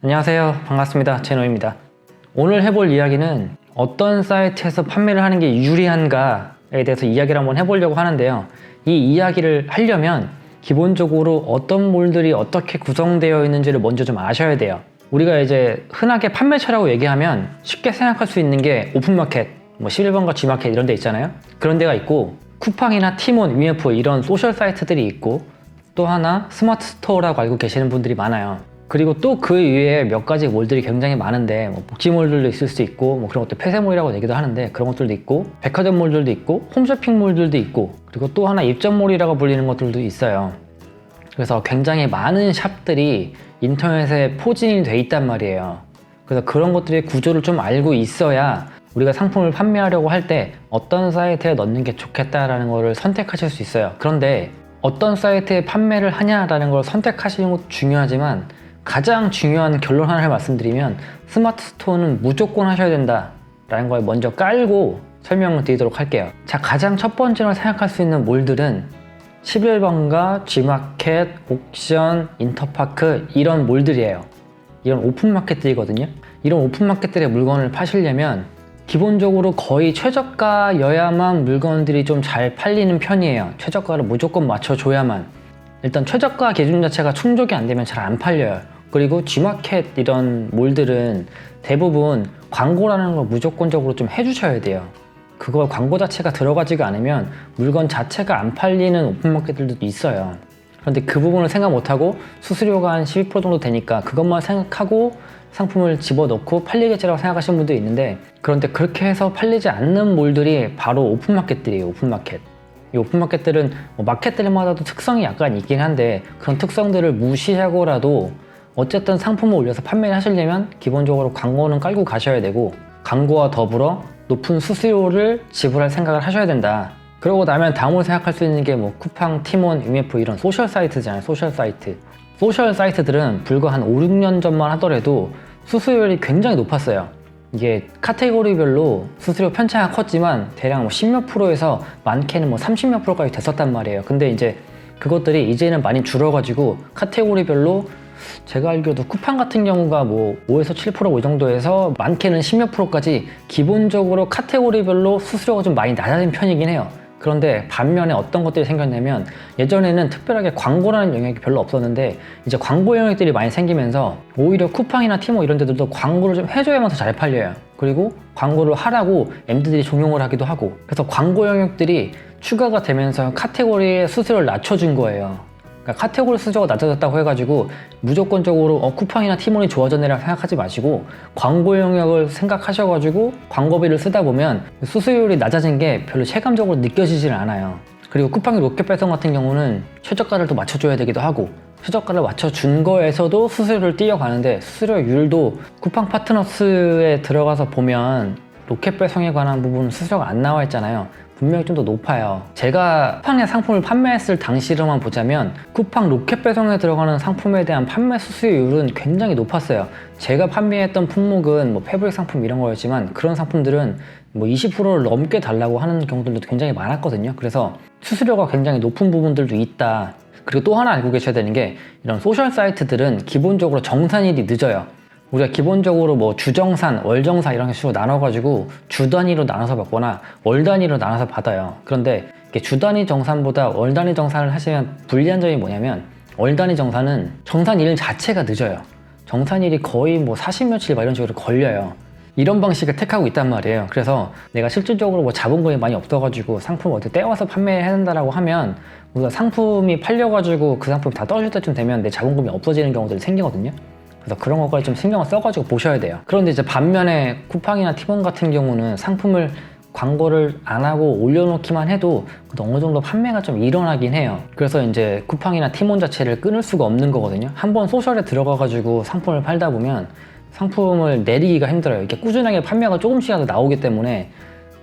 안녕하세요. 반갑습니다. 제노입니다. 오늘 해볼 이야기는 어떤 사이트에서 판매를 하는 게 유리한가에 대해서 이야기를 한번 해보려고 하는데요. 이 이야기를 하려면 기본적으로 어떤 몰들이 어떻게 구성되어 있는지를 먼저 좀 아셔야 돼요. 우리가 이제 흔하게 판매처라고 얘기하면 쉽게 생각할 수 있는 게 오픈마켓, 11번가 G마켓 이런 데 있잖아요. 그런 데가 있고 쿠팡이나 티몬, 위메프 이런 소셜 사이트들이 있고 또 하나 스마트 스토어라고 알고 계시는 분들이 많아요. 그리고 또 그 이외에 몇 가지 몰들이 굉장히 많은데 복지몰들도 있을 수 있고 그런 것도 폐쇄몰이라고 얘기도 하는데 그런 것들도 있고 백화점몰들도 있고 홈쇼핑몰들도 있고 그리고 또 하나 입점몰이라고 불리는 것들도 있어요. 그래서 굉장히 많은 샵들이 인터넷에 포진이 돼 있단 말이에요. 그래서 그런 것들의 구조를 좀 알고 있어야 우리가 상품을 판매하려고 할 때 어떤 사이트에 넣는 게 좋겠다라는 거를 선택하실 수 있어요. 그런데 어떤 사이트에 판매를 하냐라는 걸 선택하시는 것도 중요하지만 가장 중요한 결론 하나를 말씀드리면 스마트 스토어는 무조건 하셔야 된다라는 걸 먼저 깔고 설명을 드리도록 할게요. 자, 가장 첫 번째로 생각할 수 있는 몰들은 11번가, G마켓, 옥션, 인터파크 이런 몰들이에요. 이런 오픈마켓들이거든요. 이런 오픈마켓들의 물건을 파시려면 기본적으로 거의 최저가여야만 물건들이 좀 잘 팔리는 편이에요. 최저가를 무조건 맞춰줘야만. 일단 최저가 기준 자체가 충족이 안 되면 잘 안 팔려요. 그리고 G마켓 이런 몰들은 대부분 광고라는 걸 무조건적으로 좀 해주셔야 돼요. 그걸 광고 자체가 들어가지가 않으면 물건 자체가 안 팔리는 오픈마켓들도 있어요. 그런데 그 부분을 생각 못하고 수수료가 한 12% 정도 되니까 그것만 생각하고 상품을 집어넣고 팔리겠지라고 생각하시는 분도 있는데, 그런데 그렇게 해서 팔리지 않는 몰들이 바로 오픈마켓들이에요. 오픈마켓. 이 오픈마켓들은 마켓들마다도 특성이 약간 있긴 한데 그런 특성들을 무시하고라도 어쨌든 상품을 올려서 판매를 하시려면 기본적으로 광고는 깔고 가셔야 되고 광고와 더불어 높은 수수료를 지불할 생각을 하셔야 된다. 그러고 나면 다음으로 생각할 수 있는 게 쿠팡, 티몬, 위메프 이런 소셜 사이트잖아요. 소셜 사이트. 소셜 사이트들은 불과 한 5, 6년 전만 하더라도 수수료율이 굉장히 높았어요. 이게 카테고리별로 수수료 편차가 컸지만 대략 10몇 프로에서 많게는 30몇 프로까지 됐었단 말이에요. 근데 이제 그것들이 이제는 많이 줄어가지고 카테고리별로 제가 알기로도 쿠팡 같은 경우가 5에서 7% 이 정도에서 많게는 10몇 프로까지 기본적으로 카테고리별로 수수료가 좀 많이 낮아진 편이긴 해요. 그런데 반면에 어떤 것들이 생겼냐면 예전에는 특별하게 광고라는 영역이 별로 없었는데 이제 광고 영역들이 많이 생기면서 오히려 쿠팡이나 티모 이런 데들도 광고를 좀 해줘야만 더 잘 팔려요. 그리고 광고를 하라고 M들이 종용을 하기도 하고, 그래서 광고 영역들이 추가가 되면서 카테고리의 수수료를 낮춰준 거예요. 그러니까 카테고리 수수료가 낮아졌다고 해가지고 무조건적으로 쿠팡이나 티몬이 좋아졌네라고 생각하지 마시고 광고 영역을 생각하셔가지고 광고비를 쓰다 보면 수수료율이 낮아진 게 별로 체감적으로 느껴지질 않아요. 그리고 쿠팡이 로켓배송 같은 경우는 최저가를 또 맞춰줘야 되기도 하고 최저가를 맞춰준 거에서도 수수료를 띄어가는데 수수료율도 쿠팡 파트너스에 들어가서 보면 로켓배송에 관한 부분은 수수료가 안 나와 있잖아요. 분명히 좀 더 높아요. 제가 쿠팡의 상품을 판매했을 당시로만 보자면 쿠팡 로켓 배송에 들어가는 상품에 대한 판매 수수료율은 굉장히 높았어요. 제가 판매했던 품목은 패브릭 상품 이런 거였지만 그런 상품들은 20%를 넘게 달라고 하는 경우들도 굉장히 많았거든요. 그래서 수수료가 굉장히 높은 부분들도 있다. 그리고 또 하나 알고 계셔야 되는 게 이런 소셜 사이트들은 기본적으로 정산일이 늦어요. 우리가 기본적으로 주정산, 월정산 이런 식으로 나눠가지고 주 단위로 나눠서 받거나 월 단위로 나눠서 받아요. 그런데 주 단위 정산보다 월 단위 정산을 하시면 불리한 점이 뭐냐면 월 단위 정산은 정산일 자체가 늦어요. 정산일이 거의 40 며칠 이런 식으로 걸려요. 이런 방식을 택하고 있단 말이에요. 그래서 내가 실질적으로 자본금이 많이 없어가지고 상품을 어떻게 떼와서 판매해야 된다라고 하면 우리가 상품이 팔려가지고 그 상품이 다 떨어질 때쯤 되면 내 자본금이 없어지는 경우들이 생기거든요. 그래서 그런 것까지 좀 신경을 써가지고 보셔야 돼요. 그런데 이제 반면에 쿠팡이나 티몬 같은 경우는 상품을 광고를 안 하고 올려놓기만 해도 어느 정도 판매가 좀 일어나긴 해요. 그래서 이제 쿠팡이나 티몬 자체를 끊을 수가 없는 거거든요. 한번 소셜에 들어가가지고 상품을 팔다 보면 상품을 내리기가 힘들어요. 이렇게 꾸준하게 판매가 조금씩이라도 나오기 때문에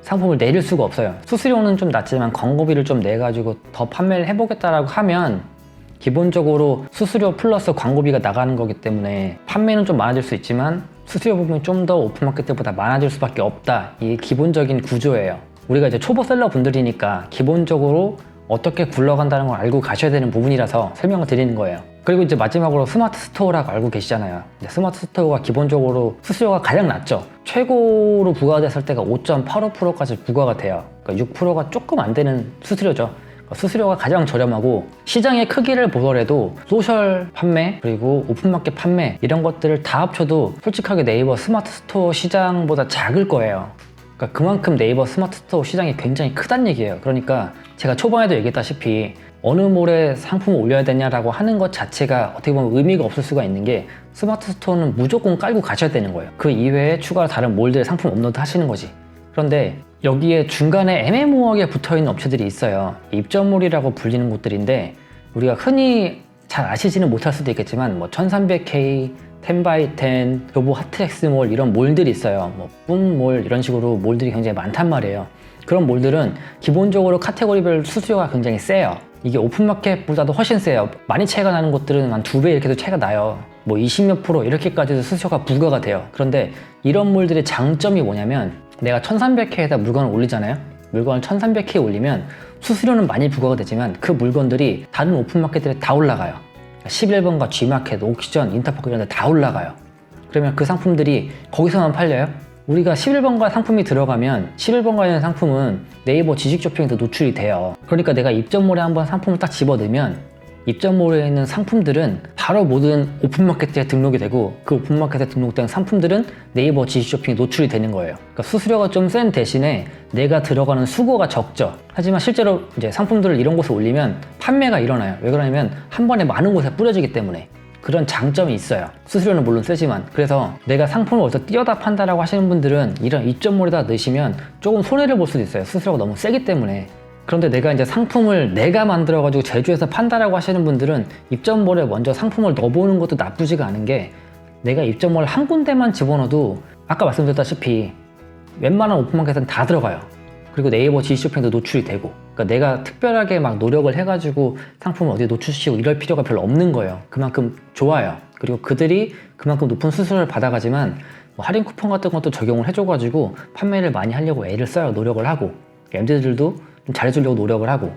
상품을 내릴 수가 없어요. 수수료는 좀 낮지만 광고비를 좀 내가지고 더 판매를 해보겠다라고 하면 기본적으로 수수료 플러스 광고비가 나가는 거기 때문에 판매는 좀 많아질 수 있지만 수수료 부분이 좀 더 오픈마켓 때보다 많아질 수밖에 없다. 이게 기본적인 구조예요. 우리가 이제 초보 셀러 분들이니까 기본적으로 어떻게 굴러간다는 걸 알고 가셔야 되는 부분이라서 설명을 드리는 거예요. 그리고 이제 마지막으로 스마트 스토어라고 알고 계시잖아요. 스마트 스토어가 기본적으로 수수료가 가장 낮죠. 최고로 부과됐을 때가 5.85%까지 부과가 돼요. 그러니까 6%가 조금 안 되는 수수료죠. 수수료가 가장 저렴하고, 시장의 크기를 보더라도 소셜 판매 그리고 오픈마켓 판매 이런 것들을 다 합쳐도 솔직하게 네이버 스마트 스토어 시장보다 작을 거예요. 그러니까 그만큼 네이버 스마트 스토어 시장이 굉장히 크다는 얘기예요. 그러니까 제가 초반에도 얘기했다시피 어느 몰에 상품을 올려야 되냐라고 하는 것 자체가 어떻게 보면 의미가 없을 수가 있는 게, 스마트 스토어는 무조건 깔고 가셔야 되는 거예요. 그 이외에 추가로 다른 몰들의 상품 업로드 하시는 거지. 그런데 여기에 중간에 애매모호하게 붙어있는 업체들이 있어요. 입점몰이라고 불리는 곳들인데, 우리가 흔히 잘 아시지는 못할 수도 있겠지만 1300K, 10x10, 교보 하트엑스몰 이런 몰들이 있어요. 뿜몰 이런 식으로 몰들이 굉장히 많단 말이에요. 그런 몰들은 기본적으로 카테고리별 수수료가 굉장히 세요. 이게 오픈마켓보다도 훨씬 세요. 많이 차이가 나는 곳들은 한 2배 이렇게도 차이가 나요. 20몇 프로 이렇게까지도 수수료가 부과가 돼요. 그런데 이런 몰들의 장점이 뭐냐면, 내가 1300K에다 물건을 올리잖아요. 물건을 1300K에 올리면 수수료는 많이 부과가 되지만 그 물건들이 다른 오픈마켓들에 다 올라가요. 11번가 G마켓, 옥시전, 인터파크 이런 데 다 올라가요. 그러면 그 상품들이 거기서만 팔려요? 우리가 11번가 상품이 들어가면 11번가에 있는 상품은 네이버 지식 쇼핑에도 노출이 돼요. 그러니까 내가 입점몰에 한번 상품을 딱 집어넣으면 입점몰에 있는 상품들은 바로 모든 오픈마켓에 등록이 되고, 그 오픈마켓에 등록된 상품들은 네이버 지식 쇼핑에 노출이 되는 거예요. 그러니까 수수료가 좀 센 대신에 내가 들어가는 수고가 적죠. 하지만 실제로 이제 상품들을 이런 곳에 올리면 판매가 일어나요. 왜 그러냐면 한 번에 많은 곳에 뿌려지기 때문에. 그런 장점이 있어요. 수수료는 물론 세지만. 그래서 내가 상품을 어디서 띄어다 판다라고 하시는 분들은 이런 입점몰에다 넣으시면 조금 손해를 볼 수도 있어요. 수수료가 너무 세기 때문에. 그런데 내가 이제 상품을 내가 만들어가지고 제조해서 판다라고 하시는 분들은 입점몰에 먼저 상품을 넣어보는 것도 나쁘지가 않은 게, 내가 입점몰 한 군데만 집어넣어도 아까 말씀드렸다시피 웬만한 오픈마켓은 다 들어가요. 그리고 네이버 지식쇼핑도 노출이 되고, 그러니까 내가 특별하게 막 노력을 해가지고 상품을 어디에 노출시키고 이럴 필요가 별로 없는 거예요. 그만큼 좋아요. 그리고 그들이 그만큼 높은 수수료를 받아가지만 할인 쿠폰 같은 것도 적용을 해줘가지고 판매를 많이 하려고 애를 써요. 노력을 하고, MZ들도 좀 잘해주려고 노력을 하고,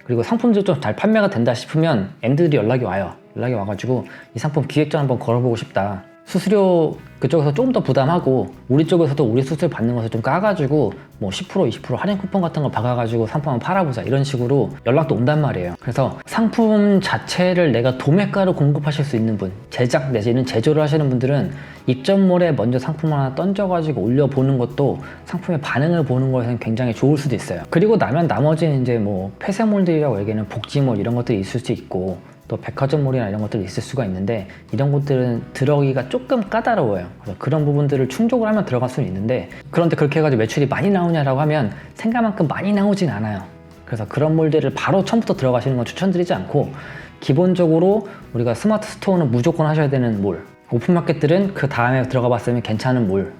그리고 상품도 좀 잘 판매가 된다 싶으면 MZ들이 연락이 와요. 연락이 와가지고 이 상품 기획전 한번 걸어보고 싶다. 수수료 그쪽에서 조금 더 부담하고, 우리 쪽에서도 우리 수수료 받는 것을 좀 까가지고 10%, 20% 할인 쿠폰 같은 거 박아가지고 상품 한번 팔아보자, 이런 식으로 연락도 온단 말이에요. 그래서 상품 자체를 내가 도매가로 공급하실 수 있는 분, 제작 내지는 제조를 하시는 분들은 입점몰에 먼저 상품 하나 던져가지고 올려보는 것도 상품의 반응을 보는 것에는 굉장히 좋을 수도 있어요. 그리고 나면 나머지는 이제 폐쇄몰들이라고 얘기하는 복지몰 이런 것들이 있을 수 있고, 또 백화점몰이나 이런 것들이 있을 수가 있는데, 이런 곳들은 들어가기가 조금 까다로워요. 그래서 그런 부분들을 충족을 하면 들어갈 수는 있는데, 그런데 그렇게 해가지고 매출이 많이 나오냐라고 하면 생각만큼 많이 나오진 않아요. 그래서 그런 몰들을 바로 처음부터 들어가시는 건 추천드리지 않고, 기본적으로 우리가 스마트 스토어는 무조건 하셔야 되는 몰, 오픈마켓들은 그 다음에 들어가 봤으면 괜찮은 몰,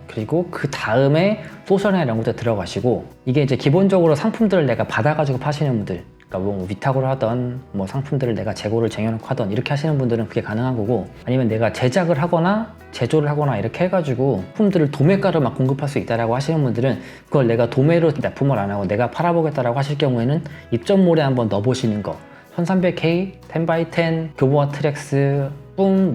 그리고 그 다음에 소셜이나 이런 곳에 들어가시고, 이게 이제 기본적으로 상품들을 내가 받아가지고 파시는 분들, 그러니까 위탁으로 하던 상품들을 내가 재고를 쟁여놓고 하던 이렇게 하시는 분들은 그게 가능한 거고, 아니면 내가 제작을 하거나 제조를 하거나 이렇게 해가지고 품들을 도매가로 막 공급할 수 있다라고 하시는 분들은 그걸 내가 도매로 납품을 안 하고 내가 팔아보겠다라고 하실 경우에는 입점몰에 한번 넣어보시는 거. 1300K, 10x10, 교보와 트랙스,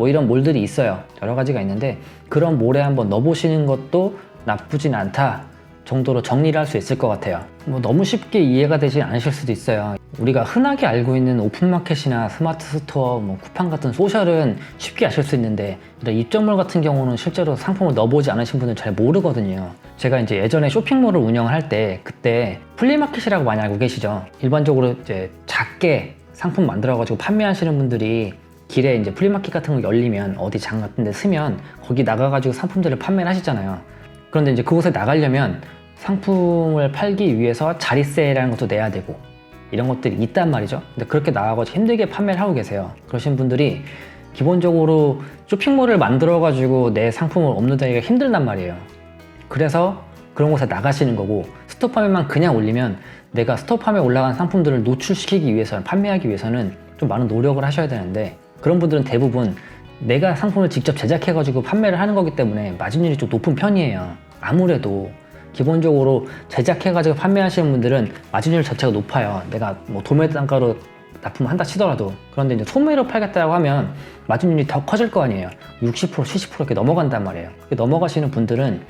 이런 몰들이 있어요. 여러 가지가 있는데 그런 몰에 한번 넣어보시는 것도 나쁘진 않다 정도로 정리를 할 수 있을 것 같아요. 너무 쉽게 이해가 되지 않으실 수도 있어요. 우리가 흔하게 알고 있는 오픈마켓이나 스마트 스토어, 쿠팡 같은 소셜은 쉽게 아실 수 있는데, 이런 입점몰 같은 경우는 실제로 상품을 넣어보지 않으신 분들은 잘 모르거든요. 제가 이제 예전에 쇼핑몰을 운영을 할 때, 그때 플리마켓이라고 많이 알고 계시죠? 일반적으로 이제 작게 상품 만들어가지고 판매하시는 분들이 길에 이제 플리마켓 같은 거 열리면 어디 장 같은 데 쓰면 거기 나가가지고 상품들을 판매를 하시잖아요. 그런데 이제 그곳에 나가려면 상품을 팔기 위해서 자리세라는 것도 내야 되고 이런 것들이 있단 말이죠. 근데 그렇게 나가가지고 힘들게 판매를 하고 계세요. 그러신 분들이 기본적으로 쇼핑몰을 만들어가지고 내 상품을 업로드하기가 힘들단 말이에요. 그래서 그런 곳에 나가시는 거고, 스토팜에만 그냥 올리면 내가 스토팜에 올라간 상품들을 노출시키기 위해서는, 판매하기 위해서는 좀 많은 노력을 하셔야 되는데, 그런 분들은 대부분 내가 상품을 직접 제작해가지고 판매를 하는 거기 때문에 마진율이 좀 높은 편이에요. 아무래도 기본적으로 제작해가지고 판매하시는 분들은 마진율 자체가 높아요. 내가 뭐 도매 단가로 납품을 한다 치더라도. 그런데 이제 소매로 팔겠다고 하면 마진율이 더 커질 거 아니에요. 60%, 70% 이렇게 넘어간단 말이에요. 넘어가시는 분들은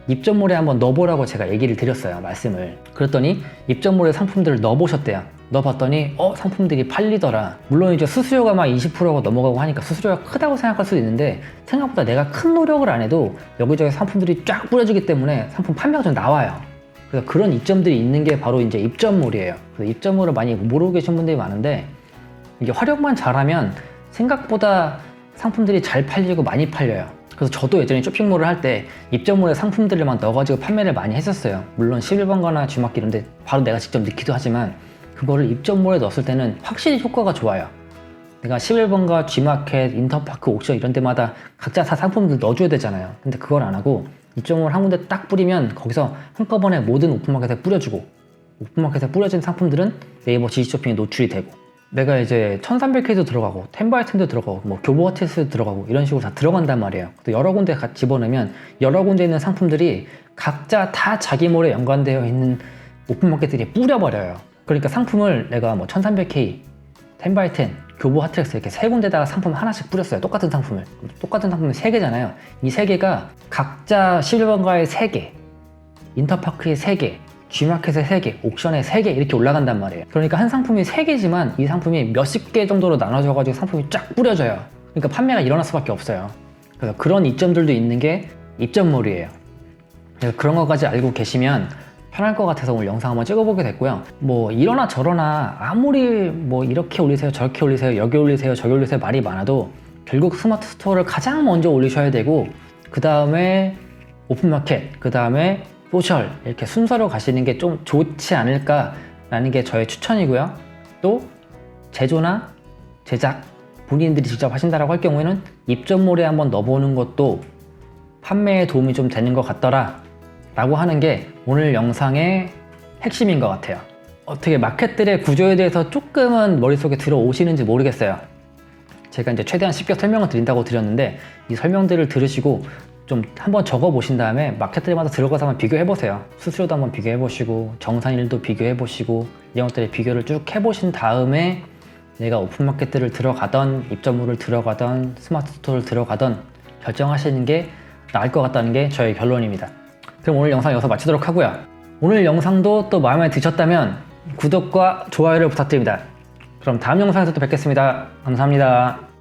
입점몰에 한번 넣어보라고 제가 얘기를 드렸어요. 말씀을. 그랬더니 입점몰에 상품들을 넣어보셨대요. 넣어봤더니 상품들이 팔리더라. 물론 이제 수수료가 막 20%가 넘어가고 하니까 수수료가 크다고 생각할 수도 있는데 생각보다 내가 큰 노력을 안 해도 여기저기 상품들이 쫙 뿌려지기 때문에 상품 판매가 좀 나와요. 그래서 그런 이점들이 있는 게 바로 이제 입점몰이에요. 그래서 입점몰을 많이 모르고 계신 분들이 많은데 이게 활용만 잘하면 생각보다 상품들이 잘 팔리고 많이 팔려요. 그래서 저도 예전에 쇼핑몰을 할 때 입점몰에 상품들을만 넣어가지고 판매를 많이 했었어요. 물론 11번가나 G마켓 이런데 바로 내가 직접 넣기도 하지만 그거를 입점몰에 넣었을 때는 확실히 효과가 좋아요. 내가 11번가 G마켓, 인터파크, 옥션 이런 데마다 각자 다 상품들 넣어줘야 되잖아요. 근데 그걸 안 하고 입점몰 한 군데 딱 뿌리면 거기서 한꺼번에 모든 오픈마켓에 뿌려주고 오픈마켓에 뿌려진 상품들은 네이버 지식쇼핑에 노출이 되고 내가 이제 1300K도 들어가고 10x10도 들어가고 뭐 교보 아티스트도 들어가고 이런 식으로 다 들어간단 말이에요. 여러 군데 집어넣으면 여러 군데 있는 상품들이 각자 다 자기 몰에 연관되어 있는 오픈마켓들이 뿌려버려요. 그러니까 상품을 내가 뭐 1300K, 10x10, 교보 하트렉스 이렇게 세 군데다가 상품 하나씩 뿌렸어요. 똑같은 상품을. 똑같은 상품은 3개잖아요. 이 3개가 각자 11번가에 3개, 인터파크에 3개, G마켓에 3개, 옥션에 3개 이렇게 올라간단 말이에요. 그러니까 한 상품이 3개지만 이 상품이 몇십 개 정도로 나눠져가지고 상품이 쫙 뿌려져요. 그러니까 판매가 일어날 수밖에 없어요. 그래서 그런 이점들도 있는 게 입점몰이에요. 그래서 그런 것까지 알고 계시면 편할 것 같아서 오늘 영상 한번 찍어보게 됐고요. 뭐 이러나 저러나 아무리 뭐 이렇게 올리세요, 저렇게 올리세요, 여기 올리세요, 저기 올리세요 말이 많아도 결국 스마트 스토어를 가장 먼저 올리셔야 되고 그 다음에 오픈마켓, 그 다음에 소셜 이렇게 순서로 가시는 게 좀 좋지 않을까라는 게 저의 추천이고요. 또 제조나 제작 본인들이 직접 하신다라고 할 경우에는 입점몰에 한번 넣어보는 것도 판매에 도움이 좀 되는 것 같더라 라고 하는 게 오늘 영상의 핵심인 것 같아요. 어떻게 마켓들의 구조에 대해서 조금은 머릿속에 들어오시는지 모르겠어요. 제가 이제 최대한 쉽게 설명을 드린다고 드렸는데 이 설명들을 들으시고 좀 한번 적어 보신 다음에 마켓들마다 들어가서 한번 비교해 보세요. 수수료도 한번 비교해 보시고 정산일도 비교해 보시고 이런 것들의 비교를 쭉 해보신 다음에 내가 오픈마켓들을 들어가던 입점물을 들어가던 스마트 스토어를 들어가던 결정하시는 게 나을 것 같다는 게 저의 결론입니다. 그럼 오늘 영상 여기서 마치도록 하고요. 오늘 영상도 또 마음에 드셨다면 구독과 좋아요를 부탁드립니다. 그럼 다음 영상에서 또 뵙겠습니다. 감사합니다.